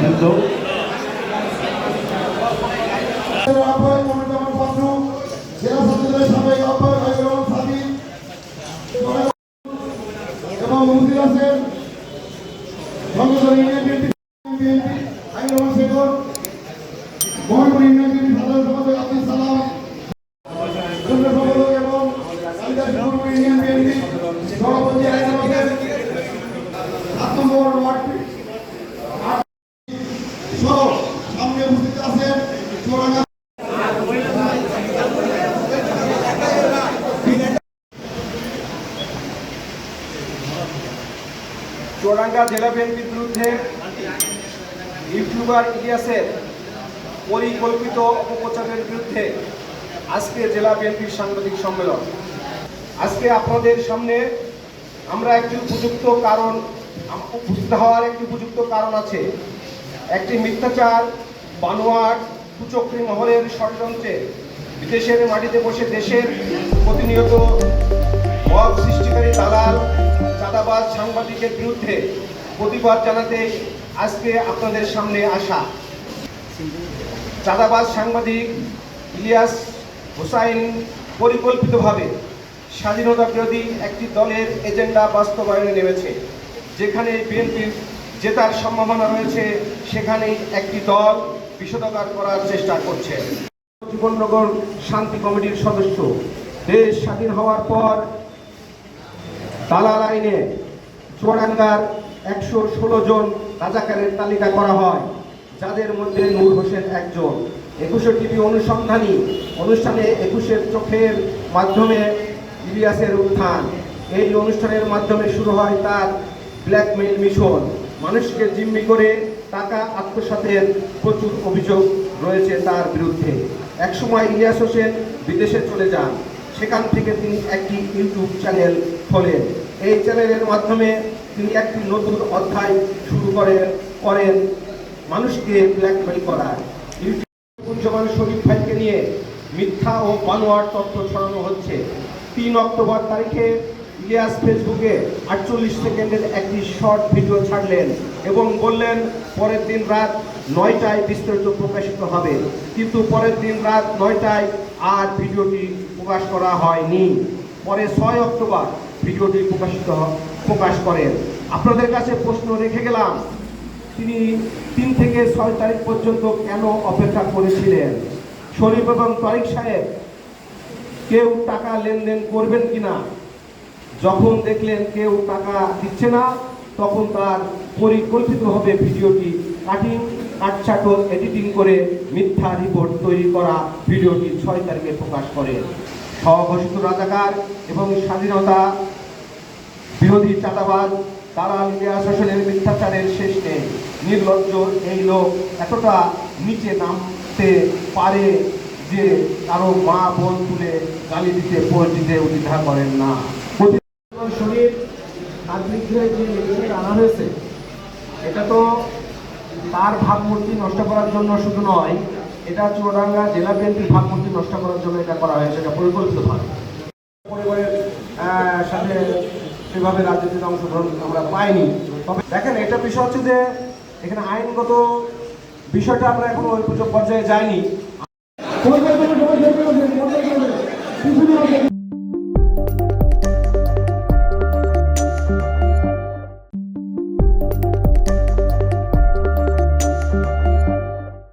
বিরুদ্ধ চুয়াডাঙ্গা জেলা বিএনপির বিরুদ্ধে ইউটিউবার ইলিয়াসের পরিকল্পিত অপপ্রচারের বিরুদ্ধে আজকে জেলা বিএনপির সাংবাদিক সম্মেলন। আজকে আপনাদের সামনে আমরা একটি উপযুক্ত কারণ উপস্থিত হওয়ার একটি উপযুক্ত কারণ আছে। একটি মিথ্যাচার বানোয়াট কুচক্রী মহলের ষড়যন্ত্রে বিদেশের মাটিতে বসে দেশের প্রতিনিয়ত মব সৃষ্টিকারী দালাল চাঁদাবাজ সাংবাদিকের বিরুদ্ধে প্রতিবাদ জানাতে আজকে আপনাদের সামনে আসা। চাঁদাবাজ সাংবাদিক ইলিয়াস হোসাইন পরিকল্পিতভাবে স্বাধীনতা বিরোধী একটি দলের এজেন্ডা বাস্তবায়নে নেমেছে। যেখানে বিএনপির জেতার সম্ভাবনা রয়েছে সেখানেই একটি দল বিষোদগার করার চেষ্টা করছে। জীবননগর শান্তি কমিটির সদস্য দেশ স্বাধীন হওয়ার পর দালাল আইনে চুয়াডাঙ্গার 116 জন রাজাকারের তালিকা করা হয়, যাদের মধ্যে নূর হোসেন একজন। 21 টিভি অনুসন্ধানী অনুষ্ঠানে 21 চোখের মাধ্যমে ইলিয়াসের উত্থান। এই অনুষ্ঠানের মাধ্যমে শুরু হয় তার ব্ল্যাকমেইল মিশন। মানুষকে জিম্মি করে টাকা আত্মসাতের প্রচুর অভিযোগ রয়েছে তার বিরুদ্ধে। একসময় ইলিয়াস হোসেন বিদেশে চলে যান। সেখান থেকে তিনি একটি ইউটিউব চ্যানেল খোলেন। এই চ্যানেলের মাধ্যমে তিনি একটি নতুন অধ্যায় শুরু করেন মানুষকে ব্ল্যাকমেইল করার। ইউটিউব শরীফ ভাইকে নিয়ে মিথ্যা ও বানোয়াট তথ্য ছড়ানো হচ্ছে। 3 অক্টোবর তারিখে ইলিয়াস ফেসবুকে 48 সেকেন্ডের একটি শর্ট ভিডিও ছাড়লেন এবং বললেন পরের দিন রাত 9টায় বিস্তারিত প্রকাশিত হবে। কিন্তু পরের দিন রাত 9টায় আর ভিডিওটি প্রকাশ করা হয়নি। পরে 6 অক্টোবর ভিডিওটি প্রকাশ করেন। আপনাদের কাছে প্রশ্ন রেখে গেলাম, তিনি 3 থেকে 6 তারিখ পর্যন্ত কেন অপেক্ষা করেছিলেন? শরীফ এবং তারিক সাহেব কেউ টাকা লেনদেন করবেন কিনা? যখন দেখলেন কেউ টাকা দিচ্ছে না, তখন তার পরিকল্পিতভাবে ভিডিওটি কাটছাট এডিটিং করে মিথ্যা রিপোর্ট তৈরি করা ভিডিওটি 6 তারিখে প্রকাশ করে। স্বঘোষিত রাজাকার এবং স্বাধীনতা বিরোধী চাঁদাবাজ দালাল ইলিয়াস হোসেনের মিথ্যাচারের শেষ নেই। নির্লজ্জ এই লোক এতটা নিচে নামতে পারে যে কারো মা বোন তুলে গালি দিতে পরিচিতে দ্বিধা করেন না। শরীর যে মেডিসিনটা আনা হয়েছে, এটা তো তার ভাবমূর্তি নষ্ট করার জন্য শুধু নয়, এটা চুয়াডাঙ্গা জেলা বিএনপির ভাবমূর্তি নষ্ট করার জন্য এটা করা হয়েছে। এটা পরিকল্পিতভাবে পরিবারের সাথে সেভাবে রাজনীতিতে অংশগ্রহণ আমরা পাইনি। তবে দেখেন, এটা বিষয় হচ্ছে যে এখানে আইনগত বিষয়টা আমরা এখনো ওই পর্যায়ে যাইনি।